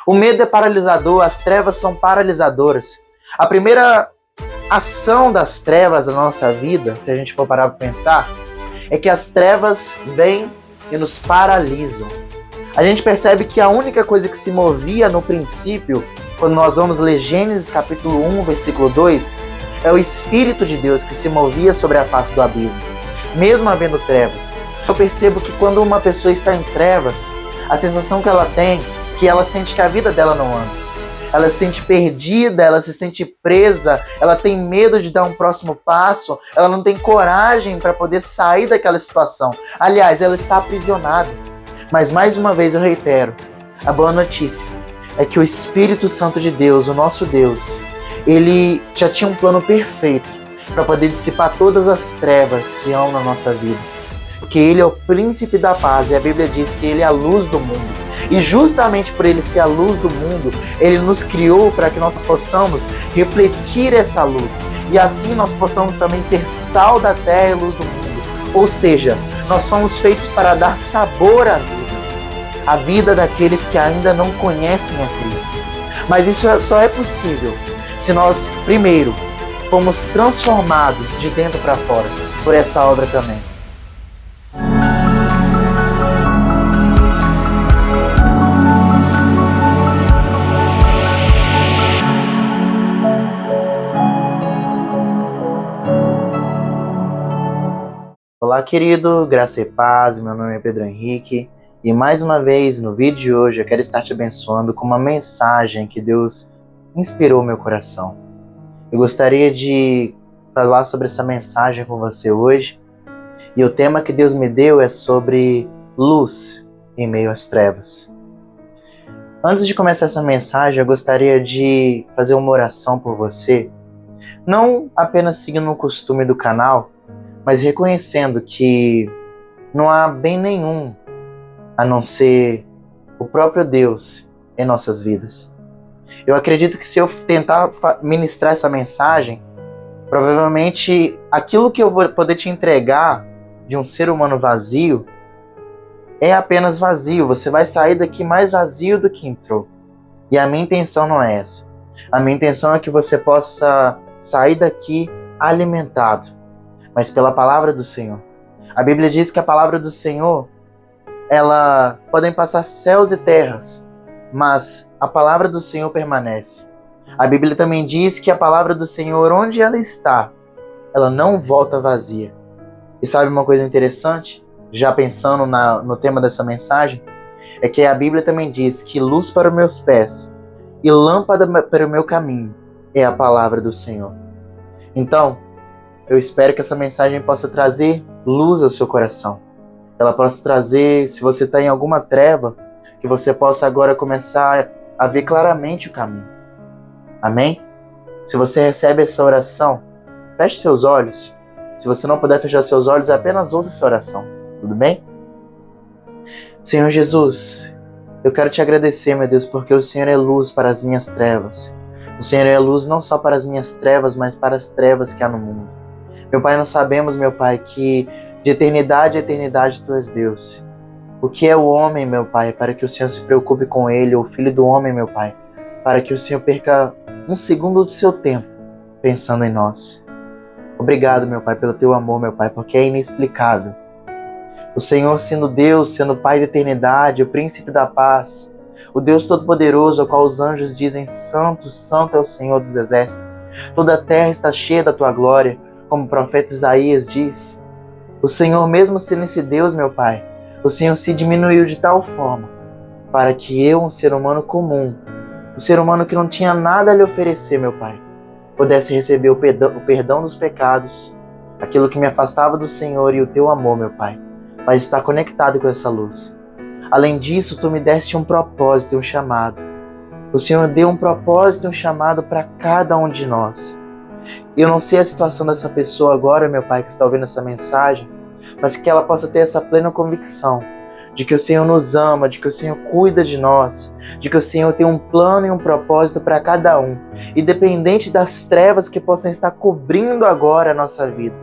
O medo é paralisador, as trevas são paralisadoras. A primeira ação das trevas na nossa vida, se a gente for parar para pensar, é que as trevas vêm e nos paralisam. A gente percebe que a única coisa que se movia no princípio, quando nós vamos ler Gênesis capítulo 1, versículo 2, é o Espírito de Deus que se movia sobre a face do abismo, mesmo havendo trevas. Eu percebo que quando uma pessoa está em trevas, a sensação que ela tem é que ela sente que a vida dela não anda. Ela se sente perdida, ela se sente presa, ela tem medo de dar um próximo passo, ela não tem coragem para poder sair daquela situação. Aliás, ela está aprisionada. Mas mais uma vez eu reitero, a boa notícia é que o Espírito Santo de Deus, o nosso Deus, ele já tinha um plano perfeito para poder dissipar todas as trevas que há na nossa vida. Porque ele é o príncipe da paz e a Bíblia diz que ele é a luz do mundo. E justamente por ele ser a luz do mundo, ele nos criou para que nós possamos refletir essa luz. E assim nós possamos também ser sal da terra e luz do mundo. Ou seja, nós somos feitos para dar sabor à vida. A vida daqueles que ainda não conhecem a Cristo. Mas isso só é possível se nós, primeiro, fomos transformados de dentro para fora por essa obra também. Olá, querido, graça e paz, meu nome é Pedro Henrique e mais uma vez no vídeo de hoje eu quero estar te abençoando com uma mensagem que Deus inspirou meu coração. Eu gostaria de falar sobre essa mensagem com você hoje e o tema que Deus me deu é sobre luz em meio às trevas. Antes de começar essa mensagem, eu gostaria de fazer uma oração por você, não apenas seguindo o costume do canal, mas reconhecendo que não há bem nenhum a não ser o próprio Deus em nossas vidas. Eu acredito que se eu tentar ministrar essa mensagem, provavelmente aquilo que eu vou poder te entregar de um ser humano vazio é apenas vazio. Você vai sair daqui mais vazio do que entrou. E a minha intenção não é essa. A minha intenção é que você possa sair daqui alimentado, mas pela palavra do Senhor. A Bíblia diz que a palavra do Senhor, podem passar céus e terras, mas a palavra do Senhor permanece. A Bíblia também diz que a palavra do Senhor, onde ela está, ela não volta vazia. E sabe uma coisa interessante? Já pensando no tema dessa mensagem, é que a Bíblia também diz que luz para os meus pés e lâmpada para o meu caminho é a palavra do Senhor. Então, eu espero que essa mensagem possa trazer luz ao seu coração. Ela possa trazer, se você está em alguma treva, que você possa agora começar a ver claramente o caminho. Amém? Se você recebe essa oração, feche seus olhos. Se você não puder fechar seus olhos, apenas ouça essa oração. Tudo bem? Senhor Jesus, eu quero te agradecer, meu Deus, porque o Senhor é luz para as minhas trevas. O Senhor é luz não só para as minhas trevas, mas para as trevas que há no mundo. Meu Pai, nós sabemos, meu Pai, que de eternidade a eternidade Tu és Deus. O que é o homem, meu Pai, para que o Senhor se preocupe com ele, o filho do homem, meu Pai, para que o Senhor perca um segundo do seu tempo pensando em nós. Obrigado, meu Pai, pelo Teu amor, meu Pai, porque é inexplicável. O Senhor sendo Deus, sendo Pai da eternidade, o príncipe da paz, o Deus Todo-Poderoso, ao qual os anjos dizem: Santo, Santo é o Senhor dos exércitos. Toda a terra está cheia da Tua glória, como o profeta Isaías diz. O Senhor, mesmo sendo esse Deus, meu Pai, o Senhor se diminuiu de tal forma para que eu, um ser humano comum, um ser humano que não tinha nada a lhe oferecer, meu Pai, pudesse receber o perdão dos pecados, aquilo que me afastava do Senhor e o Teu amor, meu Pai, para estar conectado com essa luz. Além disso, Tu me deste um propósito e um chamado. O Senhor deu um propósito e um chamado para cada um de nós. Eu não sei a situação dessa pessoa agora, meu Pai, que está ouvindo essa mensagem, mas que ela possa ter essa plena convicção de que o Senhor nos ama, de que o Senhor cuida de nós, de que o Senhor tem um plano e um propósito para cada um, independente das trevas que possam estar cobrindo agora a nossa vida.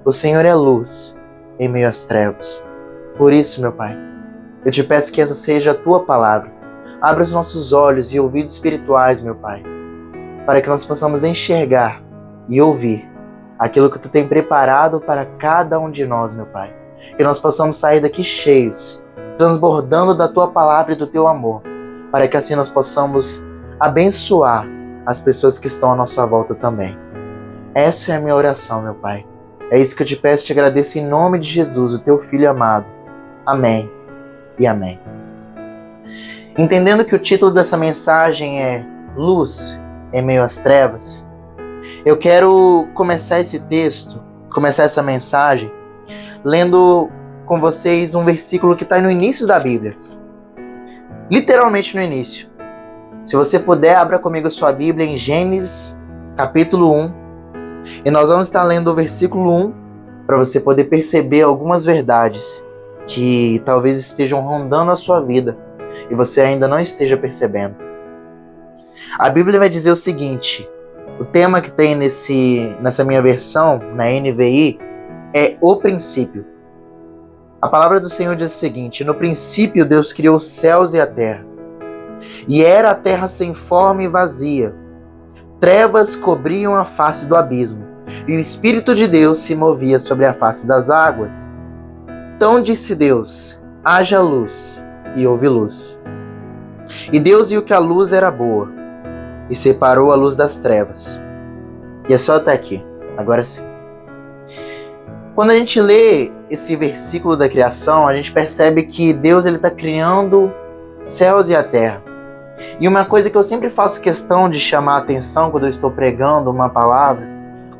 O Senhor é luz em meio às trevas. Por isso, meu Pai, eu te peço que essa seja a Tua palavra, Abra os nossos olhos e ouvidos espirituais, meu Pai, para que nós possamos enxergar e ouvir aquilo que Tu tem preparado para cada um de nós, meu Pai. Que nós possamos sair daqui cheios, transbordando da Tua palavra e do Teu amor, para que assim nós possamos abençoar as pessoas que estão à nossa volta também. Essa é a minha oração, meu Pai. É isso que eu te peço e te agradeço em nome de Jesus, o Teu Filho amado. Amém e amém. Entendendo que o título dessa mensagem é Luz em Meio às Trevas, eu quero começar esse texto, começar essa mensagem, lendo com vocês um versículo que está no início da Bíblia. Literalmente no início. Se você puder, abra comigo a sua Bíblia em Gênesis, capítulo 1. E nós vamos estar lendo o versículo 1 para você poder perceber algumas verdades que talvez estejam rondando a sua vida e você ainda não esteja percebendo. A Bíblia vai dizer o seguinte, o tema que tem nessa minha versão, na NVI, é o princípio. A palavra do Senhor diz o seguinte: no princípio Deus criou os céus e a terra. E era a terra sem forma e vazia. Trevas cobriam a face do abismo, e o Espírito de Deus se movia sobre a face das águas. Então disse Deus: haja luz, e houve luz. E Deus viu que a luz era boa, e separou a luz das trevas. E é só até aqui, agora sim. Quando a gente lê esse versículo da criação, a gente percebe que Deus está criando céus e a terra. E uma coisa que eu sempre faço questão de chamar a atenção quando eu estou pregando uma palavra,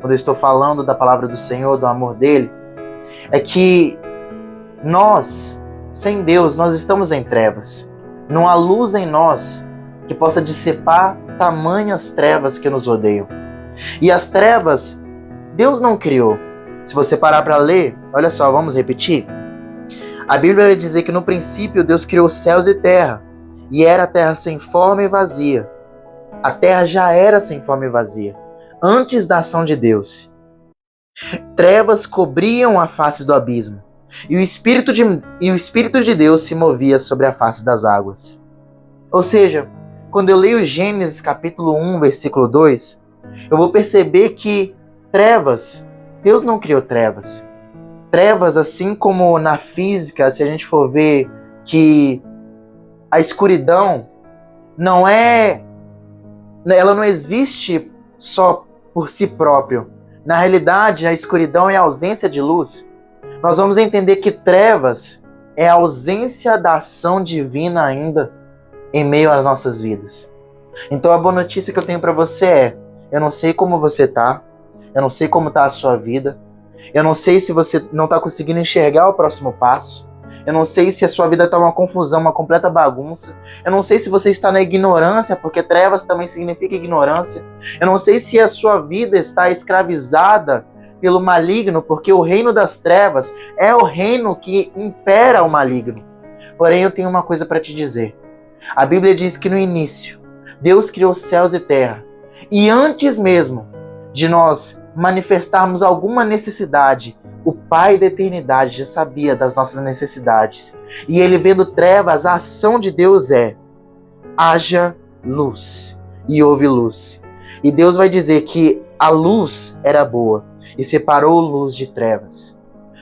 quando eu estou falando da palavra do Senhor, do amor dele, é que nós, sem Deus, nós estamos em trevas. Não há luz em nós que possa dissipar tamanhas trevas que nos rodeiam. E as trevas, Deus não criou. Se você parar para ler, olha só, vamos repetir. A Bíblia vai dizer que no princípio Deus criou céus e terra, e era a terra sem forma e vazia. A terra já era sem forma e vazia, antes da ação de Deus. Trevas cobriam a face do abismo, e o Espírito de Deus se movia sobre a face das águas. Ou seja, quando eu leio Gênesis capítulo 1, versículo 2, eu vou perceber que trevas, Deus não criou trevas. Trevas, assim como na física, se a gente for ver que a escuridão ela não existe só por si próprio. Na realidade, a escuridão é a ausência de luz. Nós vamos entender que trevas é a ausência da ação divina ainda em meio às nossas vidas. Então a boa notícia que eu tenho para você é: eu não sei como você tá, eu não sei como tá a sua vida, eu não sei se você não tá conseguindo enxergar o próximo passo, eu não sei se a sua vida tá uma confusão, uma completa bagunça, eu não sei se você está na ignorância, porque trevas também significa ignorância, eu não sei se a sua vida está escravizada pelo maligno, porque o reino das trevas é o reino que impera o maligno. Porém, eu tenho uma coisa para te dizer. A Bíblia diz que no início, Deus criou céus e terra. E antes mesmo de nós manifestarmos alguma necessidade, o Pai da eternidade já sabia das nossas necessidades. E ele, vendo trevas, a ação de Deus é: haja luz. E houve luz. E Deus vai dizer que a luz era boa e separou luz de trevas.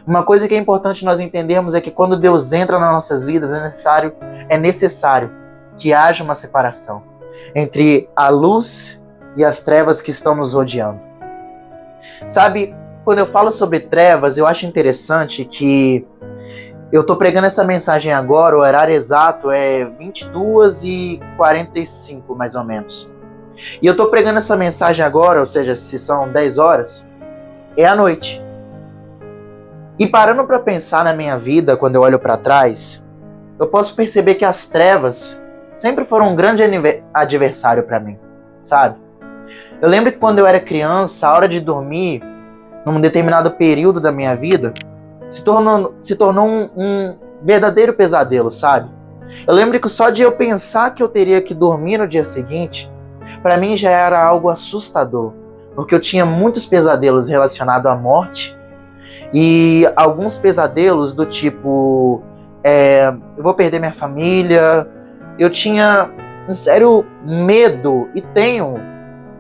Uma coisa que é importante nós entendermos é que quando Deus entra nas nossas vidas, é necessário que haja uma separação entre a luz e as trevas que estão nos rodeando. Sabe, quando eu falo sobre trevas, eu acho interessante que eu estou pregando essa mensagem agora, o horário exato é 22h45, mais ou menos. E eu estou pregando essa mensagem agora, ou seja, se são 10 horas, é à noite. E parando para pensar na minha vida, quando eu olho para trás, eu posso perceber que as trevas sempre foram um grande adversário para mim, sabe? Eu lembro que quando eu era criança, a hora de dormir, num determinado período da minha vida, se tornou um verdadeiro pesadelo, sabe? Eu lembro que só de eu pensar que eu teria que dormir no dia seguinte, para mim já era algo assustador, porque eu tinha muitos pesadelos relacionados à morte e alguns pesadelos do tipo, eu vou perder minha família, eu tinha um sério medo, e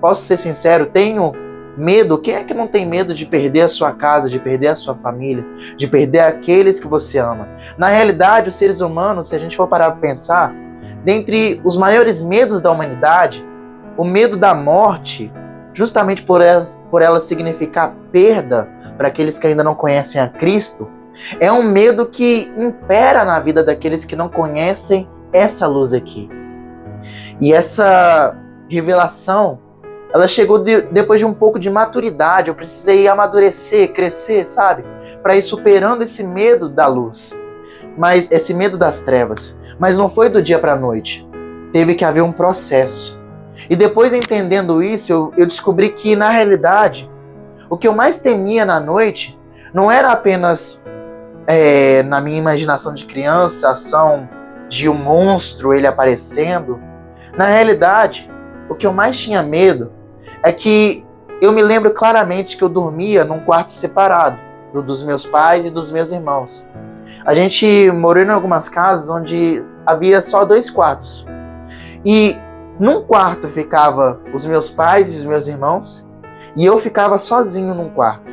posso ser sincero, tenho medo. Quem é que não tem medo de perder a sua casa, de perder a sua família, de perder aqueles que você ama? Na realidade, os seres humanos, se a gente for parar para pensar, dentre os maiores medos da humanidade, o medo da morte, justamente por ela significar perda para aqueles que ainda não conhecem a Cristo, é um medo que impera na vida daqueles que não conhecem essa luz aqui. E essa revelação, ela chegou depois de um pouco de maturidade. Eu precisei amadurecer, crescer, sabe? Para ir superando esse medo da luz, mas esse medo das trevas. Mas não foi do dia para a noite. Teve que haver um processo. E depois, entendendo isso, eu descobri que, na realidade, o que eu mais temia na noite não era apenas, na minha imaginação de criança, a ação de um monstro, ele aparecendo. Na realidade, o que eu mais tinha medo é que eu me lembro claramente que eu dormia num quarto separado dos meus pais e dos meus irmãos. A gente morou em algumas casas onde havia só 2 quartos. E num quarto ficava os meus pais e os meus irmãos, e eu ficava sozinho num quarto.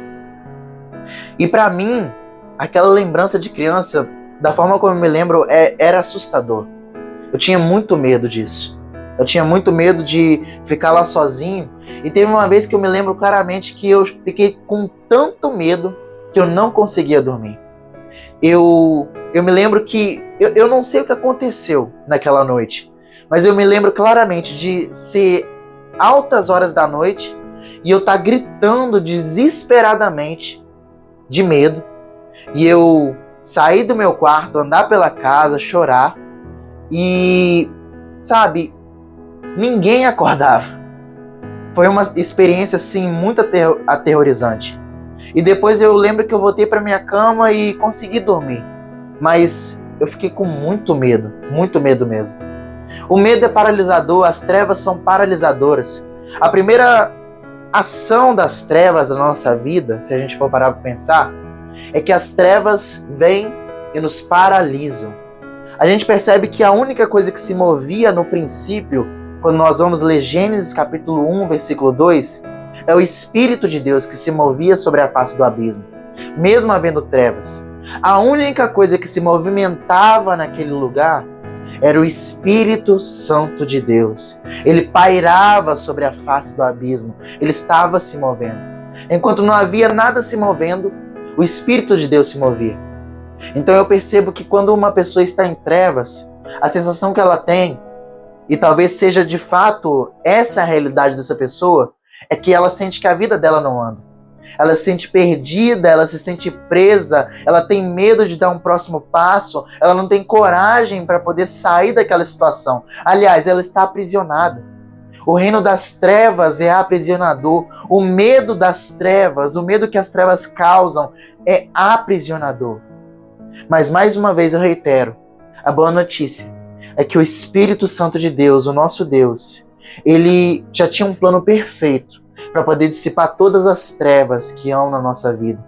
E para mim, aquela lembrança de criança, da forma como eu me lembro, era assustador. Eu tinha muito medo disso. Eu tinha muito medo de ficar lá sozinho. E teve uma vez que eu me lembro claramente que eu fiquei com tanto medo que eu não conseguia dormir. Eu me lembro que... Eu não sei o que aconteceu naquela noite, mas eu me lembro claramente de ser altas horas da noite e eu estar gritando desesperadamente de medo. E eu sair do meu quarto, andar pela casa, chorar. E, sabe, ninguém acordava. Foi uma experiência, assim, muito aterrorizante. E depois eu lembro que eu voltei para minha cama e consegui dormir. Mas eu fiquei com muito medo mesmo. O medo é paralisador, as trevas são paralisadoras. A primeira ação das trevas na nossa vida, se a gente for parar para pensar, é que as trevas vêm e nos paralisam. A gente percebe que a única coisa que se movia no princípio, quando nós vamos ler Gênesis capítulo 1, versículo 2, é o Espírito de Deus que se movia sobre a face do abismo, mesmo havendo trevas. A única coisa que se movimentava naquele lugar era o Espírito Santo de Deus. Ele pairava sobre a face do abismo, ele estava se movendo. Enquanto não havia nada se movendo, o Espírito de Deus se movia. Então eu percebo que quando uma pessoa está em trevas, a sensação que ela tem, e talvez seja de fato essa a realidade dessa pessoa, é que ela sente que a vida dela não anda. Ela se sente perdida, ela se sente presa, ela tem medo de dar um próximo passo, ela não tem coragem para poder sair daquela situação. Aliás, ela está aprisionada. O reino das trevas é aprisionador. O medo das trevas, o medo que as trevas causam é aprisionador. Mas mais uma vez eu reitero, a boa notícia é que o Espírito Santo de Deus, o nosso Deus, ele já tinha um plano perfeito para poder dissipar todas as trevas que há na nossa vida.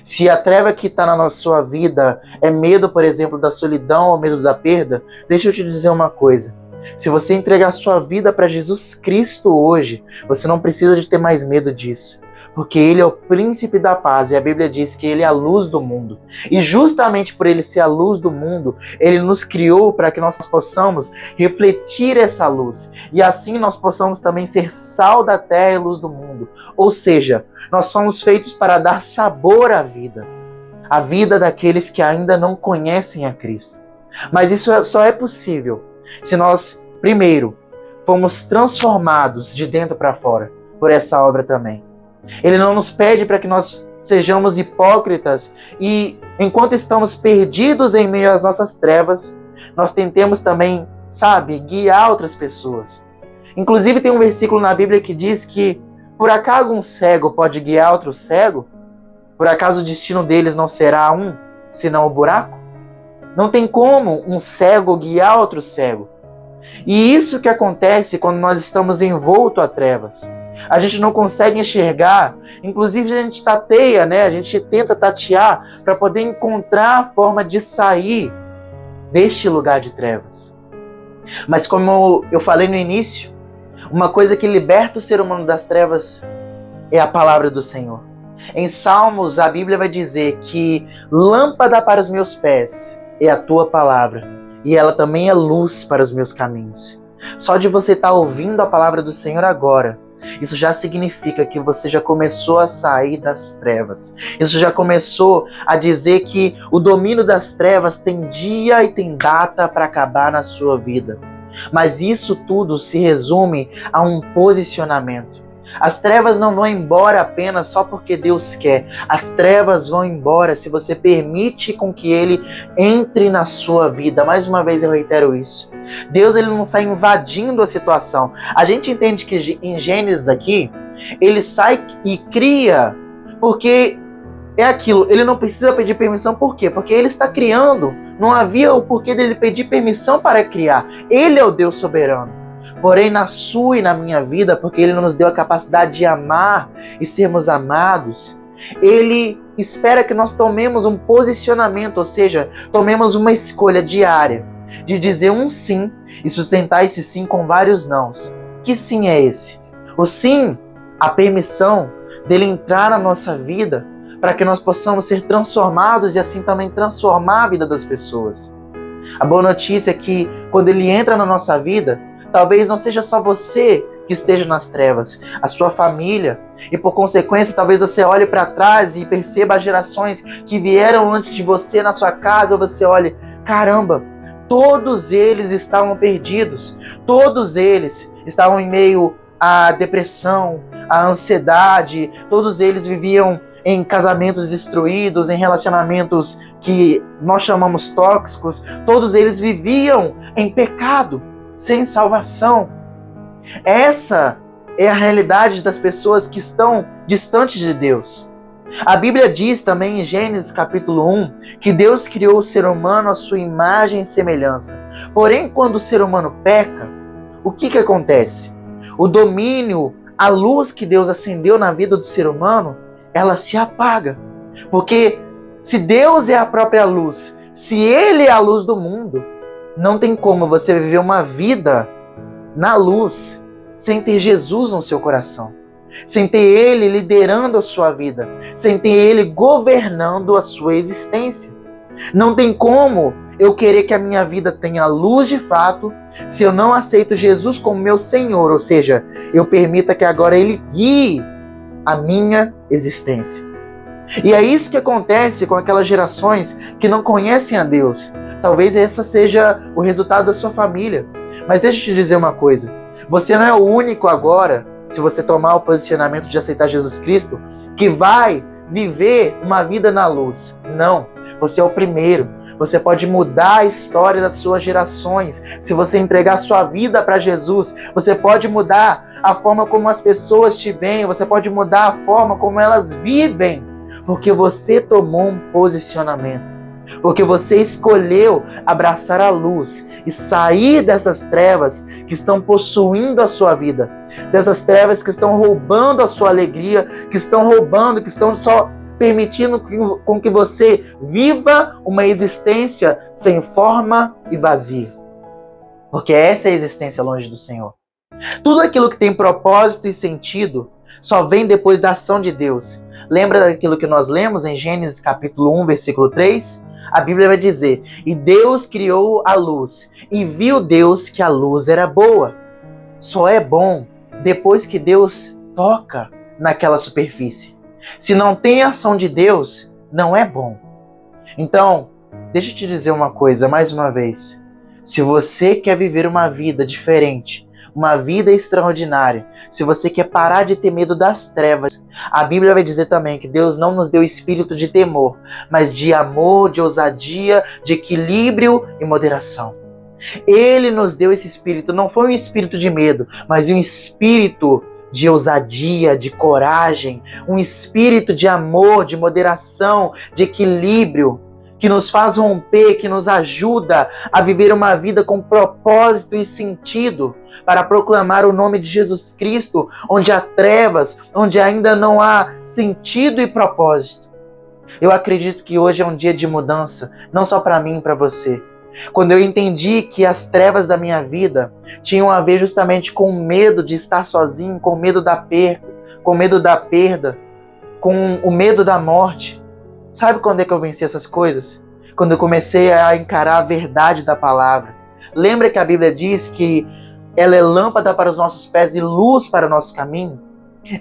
Se a treva que está na sua vida é medo, por exemplo, da solidão ou medo da perda, deixa eu te dizer uma coisa. Se você entregar sua vida para Jesus Cristo hoje, você não precisa de ter mais medo disso. Porque Ele é o príncipe da paz e a Bíblia diz que Ele é a luz do mundo. E justamente por Ele ser a luz do mundo, Ele nos criou para que nós possamos refletir essa luz. E assim nós possamos também ser sal da terra e luz do mundo. Ou seja, nós somos feitos para dar sabor à vida. A vida daqueles que ainda não conhecem a Cristo. Mas isso só é possível se nós, primeiro, fomos transformados de dentro para fora por essa obra também. Ele não nos pede para que nós sejamos hipócritas e, enquanto estamos perdidos em meio às nossas trevas, nós tentemos também, guiar outras pessoas. Inclusive tem um versículo na Bíblia que diz que, por acaso um cego pode guiar outro cego? Por acaso o destino deles não será um, senão o buraco? Não tem como um cego guiar outro cego. E isso que acontece quando nós estamos envoltos a trevas. A gente não consegue enxergar, inclusive a gente tateia, a gente tenta tatear para poder encontrar a forma de sair deste lugar de trevas. Mas como eu falei no início, uma coisa que liberta o ser humano das trevas é a palavra do Senhor. Em Salmos, a Bíblia vai dizer que lâmpada para os meus pés é a tua palavra, e ela também é luz para os meus caminhos. Só de você estar ouvindo a palavra do Senhor agora, isso já significa que você já começou a sair das trevas. Isso já começou a dizer que o domínio das trevas tem dia e tem data para acabar na sua vida. Mas isso tudo se resume a um posicionamento. As trevas não vão embora apenas só porque Deus quer. As trevas vão embora se você permite com que Ele entre na sua vida. Mais uma vez eu reitero isso. Deus, ele não sai invadindo a situação. A gente entende que em Gênesis aqui, ele sai e cria, porque é aquilo, ele não precisa pedir permissão. Por quê? Porque ele está criando. Não havia o porquê dele pedir permissão para criar. Ele é o Deus soberano. Porém, na sua e na minha vida, porque ele nos deu a capacidade de amar e sermos amados, ele espera que nós tomemos um posicionamento, ou seja, tomemos uma escolha diária de dizer um sim e sustentar esse sim com vários nãos. Que sim é esse? O sim, a permissão dele entrar na nossa vida para que nós possamos ser transformados e assim também transformar a vida das pessoas. A boa notícia é que quando ele entra na nossa vida, talvez não seja só você que esteja nas trevas, a sua família, e por consequência talvez você olhe para trás e perceba as gerações que vieram antes de você na sua casa, ou você olhe, caramba, todos eles estavam perdidos, todos eles estavam em meio à depressão, à ansiedade, todos eles viviam em casamentos destruídos, em relacionamentos que nós chamamos tóxicos, todos eles viviam em pecado, sem salvação. Essa é a realidade das pessoas que estão distantes de Deus. A Bíblia diz também em Gênesis capítulo 1 que Deus criou o ser humano à sua imagem e semelhança. Porém, quando o ser humano peca, o que acontece? O domínio, a luz que Deus acendeu na vida do ser humano, ela se apaga. Porque se Deus é a própria luz, se Ele é a luz do mundo, não tem como você viver uma vida na luz sem ter Jesus no seu coração. Sem ter Ele liderando a sua vida, sem ter Ele governando a sua existência. Não tem como eu querer que a minha vida tenha luz de fato se eu não aceito Jesus como meu Senhor, ou seja, eu permita que agora Ele guie a minha existência. E é isso que acontece com aquelas gerações que não conhecem a Deus. Talvez essa seja o resultado da sua família. Mas deixa eu te dizer uma coisa, você não é o único agora, se você tomar o posicionamento de aceitar Jesus Cristo, que vai viver uma vida na luz. Não, você é o primeiro. Você pode mudar a história das suas gerações. Se você entregar sua vida para Jesus, você pode mudar a forma como as pessoas te veem, você pode mudar a forma como elas vivem, porque você tomou um posicionamento. Porque você escolheu abraçar a luz e sair dessas trevas que estão possuindo a sua vida, dessas trevas que estão roubando a sua alegria, que estão roubando, que estão só permitindo com que você viva uma existência sem forma e vazia. Porque essa é a existência longe do Senhor. Tudo aquilo que tem propósito e sentido só vem depois da ação de Deus. Lembra daquilo que nós lemos em Gênesis capítulo 1, versículo 3? A Bíblia vai dizer, e Deus criou a luz, e viu Deus que a luz era boa. Só é bom depois que Deus toca naquela superfície. Se não tem ação de Deus, não é bom. Então, deixa eu te dizer uma coisa mais uma vez. Se você quer viver uma vida diferente, uma vida extraordinária, se você quer parar de ter medo das trevas, a Bíblia vai dizer também que Deus não nos deu espírito de temor, mas de amor, de ousadia, de equilíbrio e moderação. Ele nos deu esse espírito, não foi um espírito de medo, mas um espírito de ousadia, de coragem, um espírito de amor, de moderação, de equilíbrio, que nos faz romper, que nos ajuda a viver uma vida com propósito e sentido, para proclamar o nome de Jesus Cristo, onde há trevas, onde ainda não há sentido e propósito. Eu acredito que hoje é um dia de mudança, não só para mim e para você, Quando eu entendi que as trevas da minha vida tinham a ver justamente com o medo de estar sozinho, com o medo da perda, com o medo da perda, com o medo da morte. Sabe quando é que eu venci essas coisas? Quando eu comecei a encarar a verdade da palavra. Lembra que a Bíblia diz que ela é lâmpada para os nossos pés e luz para o nosso caminho?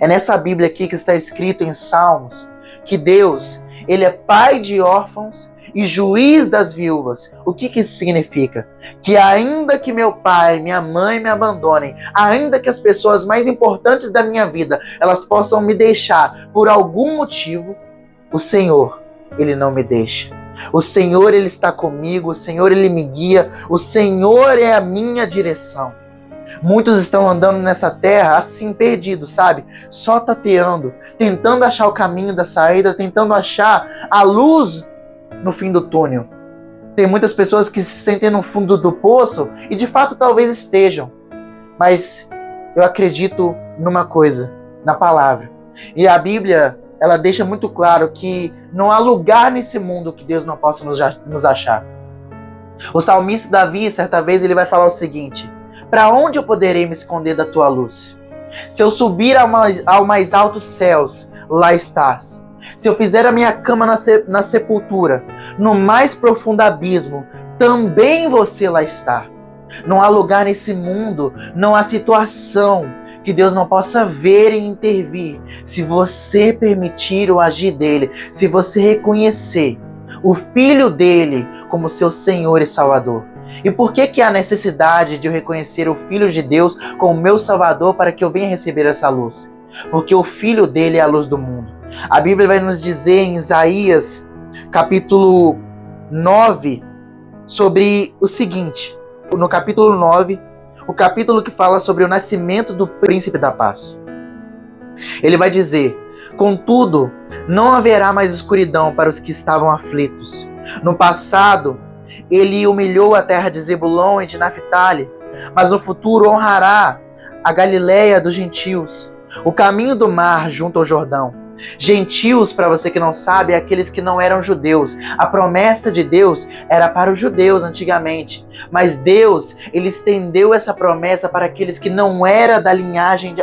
É nessa Bíblia aqui que está escrito em Salmos que Deus, Ele é pai de órfãos e juiz das viúvas. O que isso significa? Que ainda que meu pai, minha mãe me abandonem, ainda que as pessoas mais importantes da minha vida, elas possam me deixar por algum motivo, o Senhor, Ele não me deixa. O Senhor, Ele está comigo, o Senhor, Ele me guia, o Senhor é a minha direção. Muitos estão andando nessa terra assim, perdidos, sabe? Só tateando, tentando achar o caminho da saída, tentando achar a luz no fim do túnel. Tem muitas pessoas que se sentem no fundo do poço e de fato talvez estejam. Mas eu acredito numa coisa, na palavra. E a Bíblia, ela deixa muito claro que não há lugar nesse mundo que Deus não possa nos achar. O salmista Davi, certa vez, ele vai falar o seguinte: para onde eu poderei me esconder da tua luz? Se eu subir ao mais altos céus, lá estás. Se eu fizer a minha cama na sepultura, no mais profundo abismo, também você lá está. Não há lugar nesse mundo, não há situação que Deus não possa ver e intervir, se você permitir o agir dele, se você reconhecer o Filho dele como seu Senhor e Salvador. E por que há necessidade de eu reconhecer o Filho de Deus como meu Salvador para que eu venha receber essa luz? Porque o Filho dele é a luz do mundo. A Bíblia vai nos dizer em Isaías, capítulo 9, sobre o seguinte. No capítulo 9, o capítulo que fala sobre o nascimento do Príncipe da Paz. Ele vai dizer: contudo, não haverá mais escuridão para os que estavam aflitos. No passado, ele humilhou a terra de Zebulon e de Naphtali, mas no futuro honrará a Galileia dos gentios, o caminho do mar junto ao Jordão. Gentios, para você que não sabe, é aqueles que não eram judeus. A promessa de Deus era para os judeus antigamente, mas Deus, ele estendeu essa promessa para aqueles que não eram da linhagem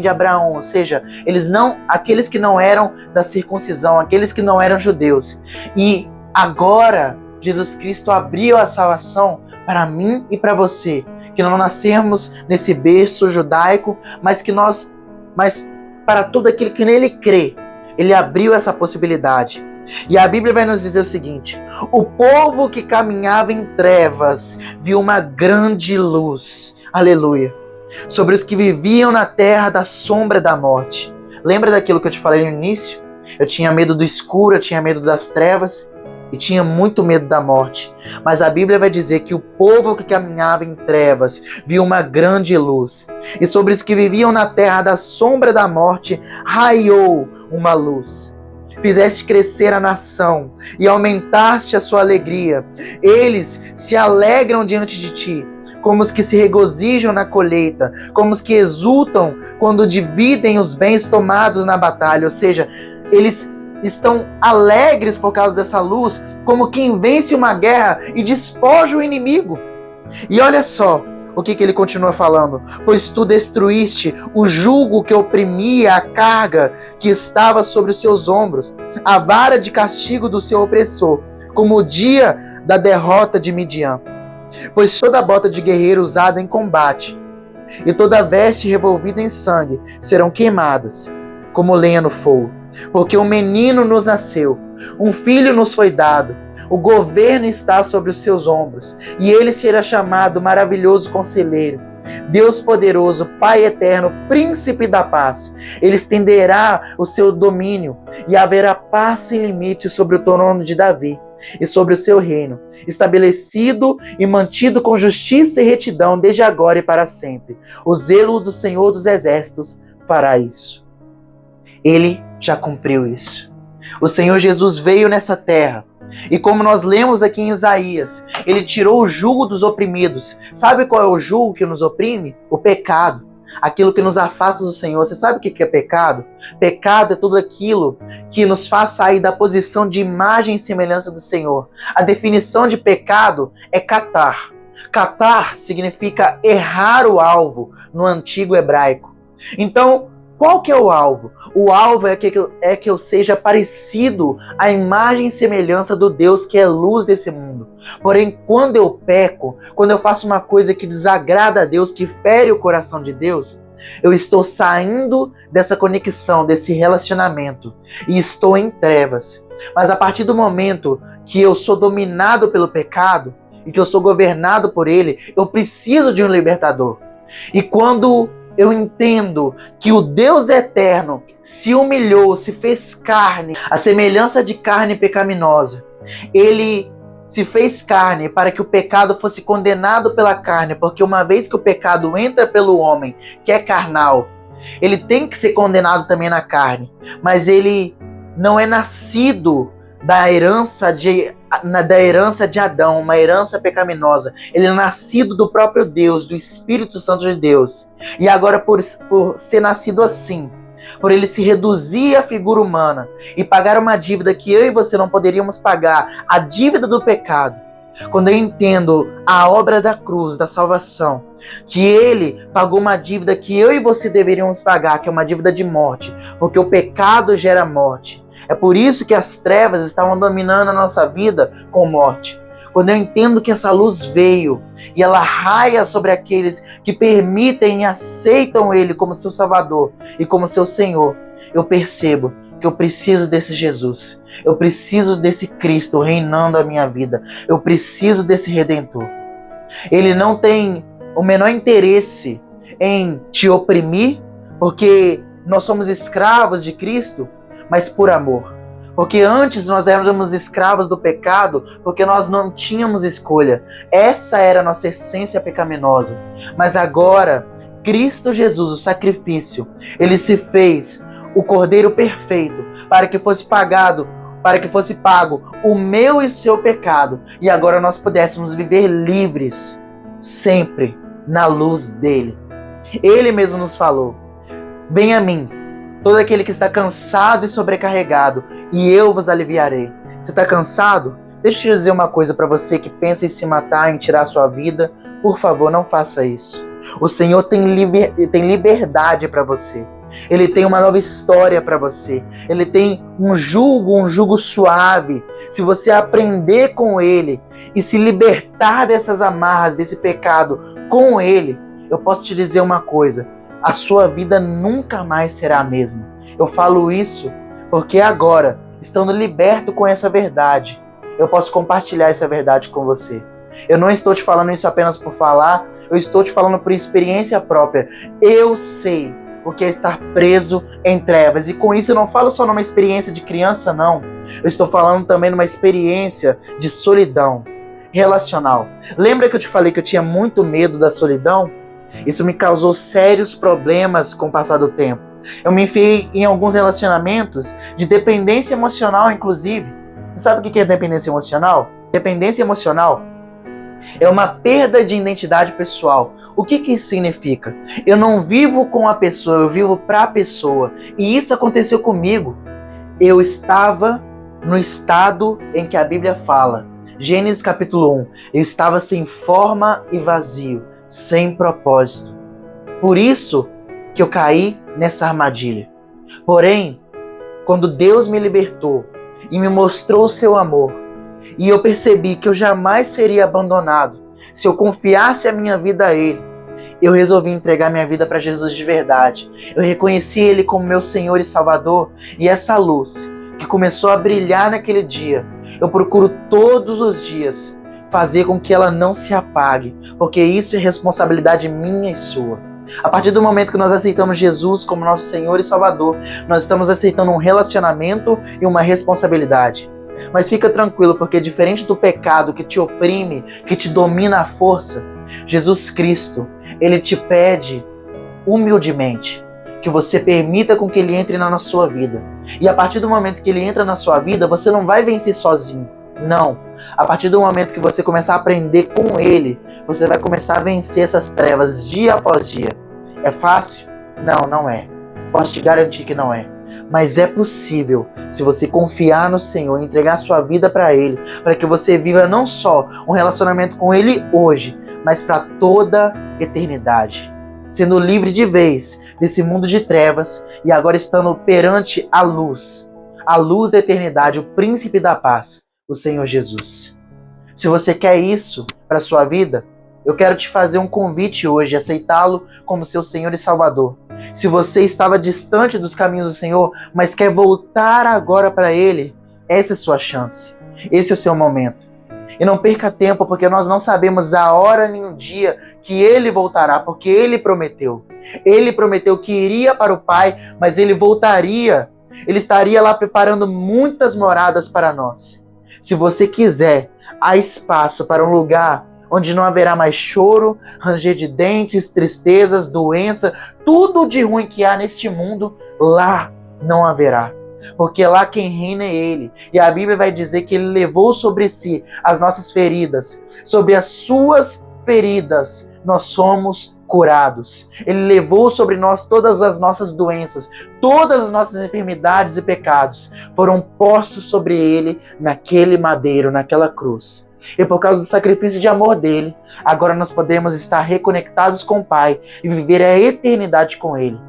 de Abraão, ou seja, aqueles que não eram da circuncisão, aqueles que não eram judeus. E agora Jesus Cristo abriu a salvação para mim e para você, que não nascemos nesse berço judaico, mas para todo aquele que nele crê, ele abriu essa possibilidade. E a Bíblia vai nos dizer o seguinte: o povo que caminhava em trevas viu uma grande luz. Aleluia. Sobre os que viviam na terra da sombra da morte. Lembra daquilo que eu te falei no início? Eu tinha medo do escuro, eu tinha medo das trevas e tinha muito medo da morte. Mas a Bíblia vai dizer que o povo que caminhava em trevas viu uma grande luz. E sobre os que viviam na terra da sombra da morte, raiou uma luz. Fizeste crescer a nação e aumentaste a sua alegria. Eles se alegram diante de ti, como os que se regozijam na colheita, como os que exultam quando dividem os bens tomados na batalha. Ou seja, eles estão alegres por causa dessa luz, como quem vence uma guerra e despoja o inimigo. E olha só o que ele continua falando: pois tu destruíste o jugo que oprimia, a carga que estava sobre os seus ombros, a vara de castigo do seu opressor, como o dia da derrota de Midian. Pois toda bota de guerreiro usada em combate e toda veste revolvida em sangue serão queimadas, como lenha no fogo. Porque um menino nos nasceu, um filho nos foi dado, o governo está sobre os seus ombros, e ele será chamado Maravilhoso Conselheiro, Deus Poderoso, Pai Eterno, Príncipe da Paz. Ele estenderá o seu domínio, e haverá paz sem limite sobre o trono de Davi e sobre o seu reino, estabelecido e mantido com justiça e retidão desde agora e para sempre. O zelo do Senhor dos Exércitos fará isso. Ele já cumpriu isso. O Senhor Jesus veio nessa terra e, como nós lemos aqui em Isaías, ele tirou o jugo dos oprimidos. Sabe qual é o jugo que nos oprime? O pecado. aquilo que nos afasta do Senhor. Você sabe o que é pecado? Pecado é tudo aquilo que nos faz sair da posição de imagem e semelhança do Senhor. A definição de pecado é catar. Catar significa errar o alvo no antigo hebraico. Então, qual que é o alvo? O alvo é que eu seja parecido à imagem e semelhança do Deus que é luz desse mundo. Porém, quando eu peco, quando eu faço uma coisa que desagrada a Deus, que fere o coração de Deus, eu estou saindo dessa conexão, desse relacionamento, e estou em trevas. Mas a partir do momento que eu sou dominado pelo pecado, e que eu sou governado por ele, eu preciso de um libertador. E quando eu entendo que o Deus eterno se humilhou, se fez carne, a semelhança de carne pecaminosa, ele se fez carne para que o pecado fosse condenado pela carne, porque uma vez que o pecado entra pelo homem, que é carnal, ele tem que ser condenado também na carne, mas ele não é nascido da herança de Adão, uma herança pecaminosa. Ele é nascido do próprio Deus, do Espírito Santo de Deus. E agora, por ser nascido assim, por ele se reduzir à figura humana e pagar uma dívida que eu e você não poderíamos pagar, a dívida do pecado, quando eu entendo a obra da cruz, da salvação, que ele pagou uma dívida que eu e você deveríamos pagar, que é uma dívida de morte, porque o pecado gera morte. É por isso que as trevas estavam dominando a nossa vida com morte. Quando eu entendo que essa luz veio e ela raia sobre aqueles que permitem e aceitam ele como seu Salvador e como seu Senhor, eu percebo que eu preciso desse Jesus. Eu preciso desse Cristo reinando a minha vida. Eu preciso desse Redentor. Ele não tem o menor interesse em te oprimir, porque nós somos escravos de Cristo, mas por amor. Porque antes nós éramos escravos do pecado, porque nós não tínhamos escolha. Essa era a nossa essência pecaminosa. Mas agora, Cristo Jesus, o sacrifício, ele se fez o Cordeiro perfeito para que fosse pago o meu e seu pecado. E agora nós pudéssemos viver livres, sempre na luz dele. Ele mesmo nos falou: venha a mim, todo aquele que está cansado e sobrecarregado, e eu vos aliviarei. Você está cansado? Deixa eu te dizer uma coisa para você que pensa em se matar, em tirar sua vida. Por favor, não faça isso. O Senhor tem liberdade para você. Ele tem uma nova história para você. Ele tem um jugo suave. Se você aprender com ele e se libertar dessas amarras, desse pecado com ele, eu posso te dizer uma coisa: a sua vida nunca mais será a mesma. Eu falo isso porque agora, estando liberto com essa verdade, eu posso compartilhar essa verdade com você. Eu não estou te falando isso apenas por falar, eu estou te falando por experiência própria. Eu sei o que é estar preso em trevas. E com isso eu não falo só numa experiência de criança, não. Eu estou falando também numa experiência de solidão relacional. Lembra que eu te falei que eu tinha muito medo da solidão? Isso me causou sérios problemas com o passar do tempo. Eu me enfiei em alguns relacionamentos de dependência emocional, inclusive. Você sabe o que é dependência emocional? Dependência emocional é uma perda de identidade pessoal. O que isso significa? Eu não vivo com a pessoa, eu vivo para a pessoa. E isso aconteceu comigo. Eu estava no estado em que a Bíblia fala. Gênesis capítulo 1. Eu estava sem forma e vazio, sem propósito. Por isso que eu caí nessa armadilha. Porém, quando Deus me libertou e me mostrou o seu amor, e eu percebi que eu jamais seria abandonado se eu confiasse a minha vida a Ele, eu resolvi entregar minha vida para Jesus de verdade. Eu reconheci Ele como meu Senhor e Salvador, e essa luz que começou a brilhar naquele dia, eu procuro todos os dias fazer com que ela não se apague, porque isso é responsabilidade minha e sua. A partir do momento que nós aceitamos Jesus como nosso Senhor e Salvador, nós estamos aceitando um relacionamento e uma responsabilidade. Mas fica tranquilo, porque diferente do pecado que te oprime, que te domina à força, Jesus Cristo, Ele te pede humildemente que você permita com que Ele entre na sua vida. E a partir do momento que Ele entra na sua vida, você não vai vencer sozinho. Não. A partir do momento que você começar a aprender com Ele, você vai começar a vencer essas trevas dia após dia. É fácil? Não, não é. Posso te garantir que não é. Mas é possível se você confiar no Senhor e entregar sua vida para Ele, para que você viva não só um relacionamento com Ele hoje, mas para toda a eternidade. Sendo livre de vez desse mundo de trevas e agora estando perante a luz da eternidade, o príncipe da paz, o Senhor Jesus. Se você quer isso para sua vida, eu quero te fazer um convite hoje, aceitá-lo como seu Senhor e Salvador. Se você estava distante dos caminhos do Senhor, mas quer voltar agora para Ele, essa é a sua chance. Esse é o seu momento. E não perca tempo, porque nós não sabemos a hora nem o dia que Ele voltará, porque Ele prometeu. Ele prometeu que iria para o Pai, mas Ele voltaria. Ele estaria lá preparando muitas moradas para nós. Se você quiser, há espaço para um lugar onde não haverá mais choro, ranger de dentes, tristezas, doença, tudo de ruim que há neste mundo, lá não haverá. Porque lá quem reina é Ele. E a Bíblia vai dizer que Ele levou sobre si as nossas feridas. Sobre as suas feridas nós somos curados. Ele levou sobre nós todas as nossas doenças, todas as nossas enfermidades e pecados foram postos sobre Ele naquele madeiro, naquela cruz. E por causa do sacrifício de amor dele, agora nós podemos estar reconectados com o Pai e viver a eternidade com Ele.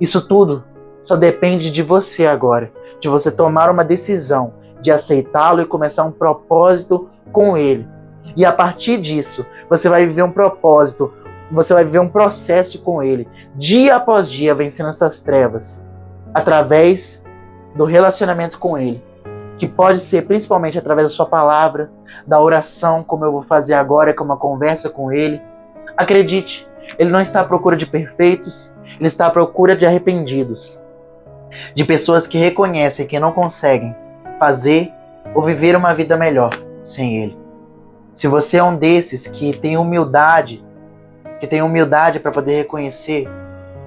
Isso tudo só depende de você agora, de você tomar uma decisão, de aceitá-lo e começar um propósito com Ele. E a partir disso, você vai viver um propósito, você vai viver um processo com Ele, dia após dia, vencendo essas trevas, através do relacionamento com Ele, que pode ser principalmente através da sua palavra, da oração, como eu vou fazer agora, que é uma conversa com Ele. Acredite, Ele não está à procura de perfeitos, Ele está à procura de arrependidos, de pessoas que reconhecem que não conseguem fazer ou viver uma vida melhor sem Ele. Se você é um desses que tem humildade para poder reconhecer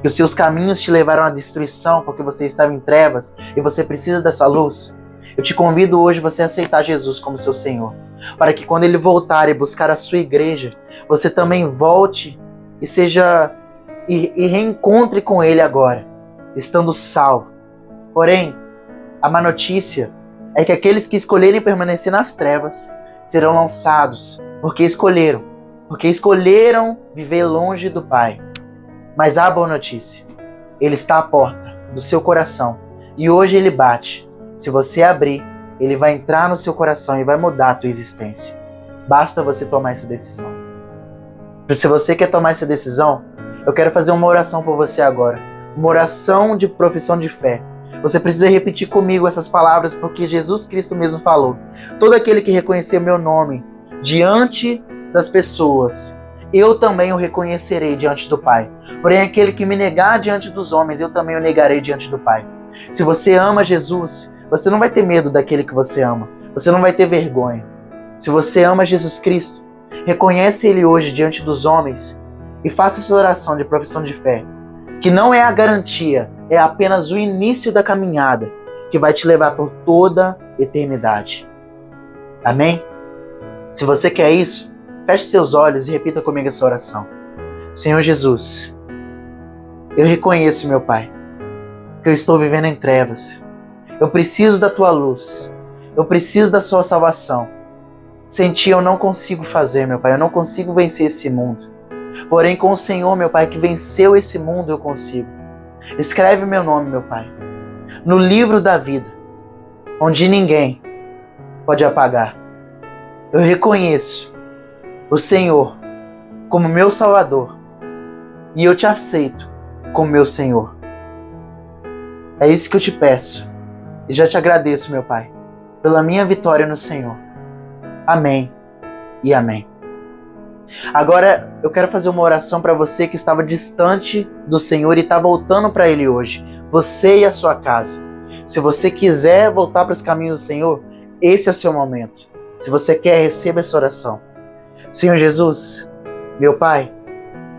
que os seus caminhos te levaram à destruição porque você estava em trevas e você precisa dessa luz, eu te convido hoje você a aceitar Jesus como seu Senhor, para que quando Ele voltar e buscar a sua igreja, você também volte e reencontre com Ele agora, estando salvo. Porém, a má notícia é que aqueles que escolherem permanecer nas trevas serão lançados, porque escolheram viver longe do Pai. Mas há a boa notícia, Ele está à porta do seu coração e hoje Ele bate. Se você abrir, Ele vai entrar no seu coração e vai mudar a tua existência. Basta você tomar essa decisão. Se você quer tomar essa decisão, eu quero fazer uma oração por você agora. Uma oração de profissão de fé. Você precisa repetir comigo essas palavras, porque Jesus Cristo mesmo falou: todo aquele que reconhecer meu nome diante das pessoas, eu também o reconhecerei diante do Pai. Porém, aquele que me negar diante dos homens, eu também o negarei diante do Pai. Se você ama Jesus, você não vai ter medo daquele que você ama. Você não vai ter vergonha. Se você ama Jesus Cristo, reconhece Ele hoje diante dos homens e faça essa oração de profissão de fé, que não é a garantia, é apenas o início da caminhada que vai te levar por toda a eternidade. Amém? Se você quer isso, feche seus olhos e repita comigo essa oração. Senhor Jesus, eu reconheço, meu Pai, que eu estou vivendo em trevas. Eu preciso da Tua luz. Eu preciso da Sua salvação. Sem Ti eu não consigo fazer, meu Pai. Eu não consigo vencer esse mundo. Porém, com o Senhor, meu Pai, que venceu esse mundo, eu consigo. Escreve meu nome, meu Pai, no livro da vida, onde ninguém pode apagar. Eu reconheço o Senhor como meu Salvador e eu te aceito como meu Senhor. É isso que eu te peço e já te agradeço, meu Pai, pela minha vitória no Senhor. Amém e amém. Agora eu quero fazer uma oração para você que estava distante do Senhor e está voltando para Ele hoje. Você e a sua casa. Se você quiser voltar para os caminhos do Senhor, esse é o seu momento. Se você quer, receba essa oração. Senhor Jesus, meu Pai,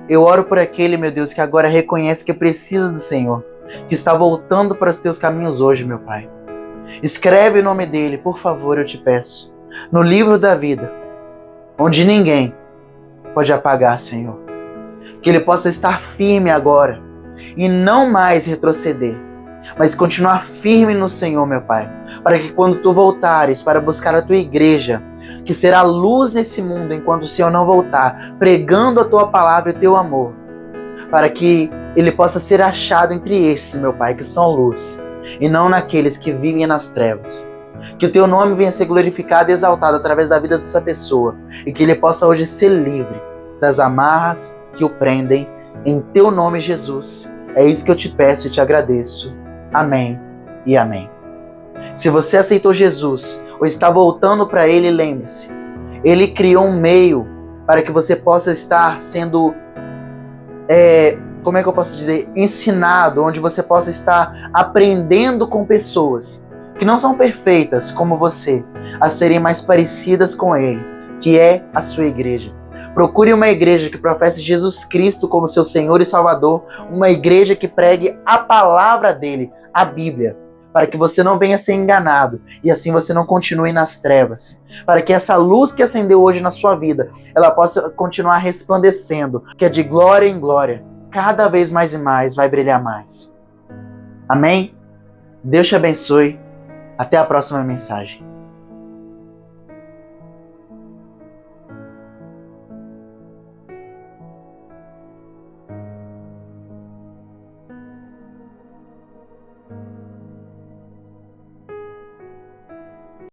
eu oro por aquele, meu Deus, que agora reconhece que precisa do Senhor, que está voltando para os teus caminhos hoje, meu Pai. Escreve o nome dele, por favor, eu te peço, no livro da vida, onde ninguém pode apagar, Senhor. Que ele possa estar firme agora e não mais retroceder, mas continuar firme no Senhor, meu Pai, para que quando tu voltares para buscar a tua igreja, que será luz nesse mundo enquanto o Senhor não voltar, pregando a tua palavra e o teu amor, para que ele possa ser achado entre estes, meu Pai, que são luz, e não naqueles que vivem nas trevas. Que o teu nome venha ser glorificado e exaltado através da vida dessa pessoa, e que ele possa hoje ser livre das amarras que o prendem, em teu nome, Jesus. É isso que eu te peço e te agradeço. Amém e amém. Se você aceitou Jesus ou está voltando para Ele, lembre-se, Ele criou um meio para que você possa estar sendo, como é que eu posso dizer, ensinado, onde você possa estar aprendendo com pessoas que não são perfeitas como você, a serem mais parecidas com Ele, que é a sua igreja. Procure uma igreja que professe Jesus Cristo como seu Senhor e Salvador, uma igreja que pregue a palavra dele, a Bíblia, para que você não venha ser enganado e assim você não continue nas trevas, para que essa luz que acendeu hoje na sua vida, ela possa continuar resplandecendo, que é de glória em glória, cada vez mais e mais vai brilhar mais. Amém? Deus te abençoe. Até a próxima mensagem.